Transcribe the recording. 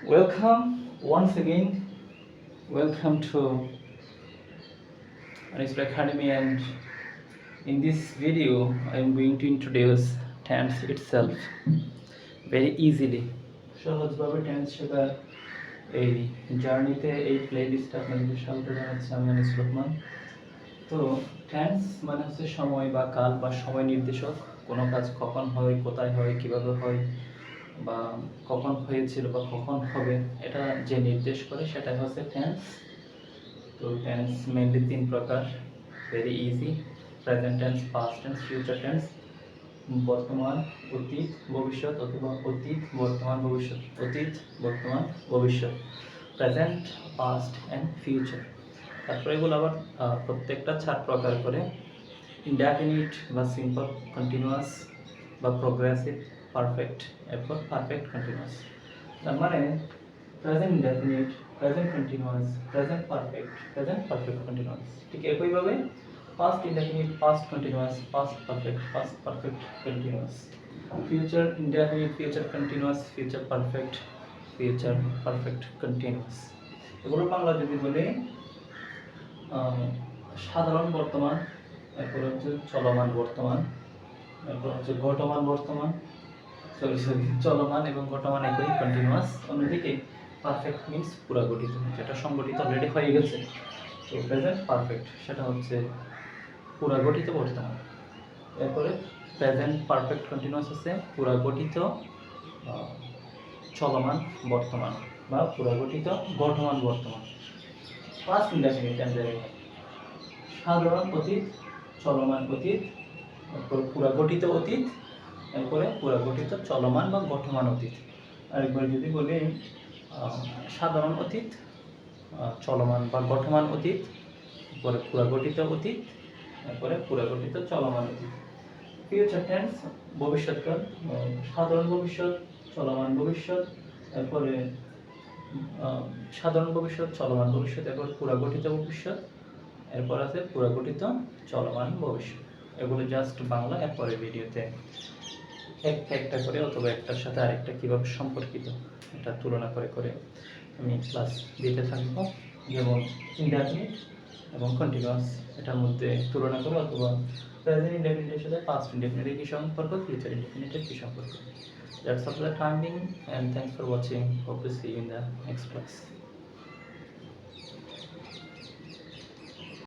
Welcome once again. Welcome to Anisra Academy, and in this video I am going to introduce tense itself very easily. সহজভাবে tense শেখার এই জার্নিতে এই প্লেলিস্টে আপনাদের স্বাগত জানাচ্ছি। আমি আনিস রহমান। তো টেন্স মানে হচ্ছে সময় বা কাল বা সময় নির্দেশক। কোনো কাজ কখন হয়, কোথায় হয়, কিভাবে হয় বা কখন হয়েছিল বা কখন হবে এটা যে নির্দেশ করে সেটাই হচ্ছে টেন্স। তো টেন্স মেইনলি তিন প্রকার, very easy: present tense, past tense, future tense. বর্তমান, অতীত, ভবিষ্যৎ অথবা অতীত, বর্তমান, ভবিষ্যৎ, অতীত, বর্তমান, ভবিষ্যৎ, প্রেজেন্ট, পাস্ট অ্যান্ড ফিউচার। তারপরে এগুলো আবার প্রত্যেকটা চার প্রকার করে: ইনডেফিনিট বা সিম্পল, কন্টিনিউয়াস বা প্রোগ্রেসিভ, পারফেক্ট, এরপর পারফেক্ট কন্টিনিউয়াস। তার মানে present indefinite, present continuous, present perfect, present perfect continuous. ঠিক একইভাবে past indefinite, past continuous, past perfect, past perfect continuous. Future indefinite, future continuous, future perfect, future perfect continuous. এগুলো বাংলা যদি বলে সাধারণ বর্তমান, এরপর হচ্ছে চলমান বর্তমান, এরপর হচ্ছে ঘটমান বর্তমান, চলমান এবং ঘটমান একই, কন্টিনিউয়াস। অন্যদিকে পারফেক্ট মিন্স পুরা গঠিত, যেটা সংগঠিত অলরেডি হয়ে গেছে। তো প্রেজেন্ট পারফেক্ট সেটা হচ্ছে পুরা গঠিত বর্তমান। এরপরে প্রেজেন্ট পারফেক্ট কন্টিনিউয়াস হচ্ছে পুরা গঠিত চলমান বর্তমান বা পুরা গঠিত ঘটমান বর্তমান। পাস্ট ইনডেফিনিট সাধারণ অতীত, চলমান অতীত, এরপর পুরা গঠিত অতীত, এরপরে পুরা গঠিত চলমান বা ঘটমান অতীত। আরেকবার যদি বলি সাধারণ অতীত, চলমান বা ঘটমান অতীত, এরপরে পুরা গঠিত অতীত, এরপরে পুরা গঠিত চলমান অতীত। ফিউচার টেন্স ভবিষ্যৎকাল, সাধারণ ভবিষ্যৎ, চলমান ভবিষ্যৎ, এরপরে সাধারণ ভবিষ্যৎ, চলমান ভবিষ্যৎ, এরপর পুরা গঠিত ভবিষ্যৎ, এরপর আছে পুরা গঠিত চলমান ভবিষ্যৎ। এগুলো জাস্ট বাংলা। এরপরে ভিডিওতে একটা করে অথবা একটার সাথে আরেকটা কীভাবে সম্পর্কিত এটা তুলনা করে করে আমি ক্লাস দিতে থাকবো। যেমন ইনডেফিনিট এবং কন্টিনিউয়াস, এটার মধ্যে তুলনা করে, অথবা প্রেজেন্ট ইনডেফিনিটের সাথে পাস্ট ইনডেফিনিটের কী সম্পর্ক, ফিউচার ইনডেফিনিটের কী সম্পর্ক। That's all for the time being, and thanks for watching. Hope to see you in the next class.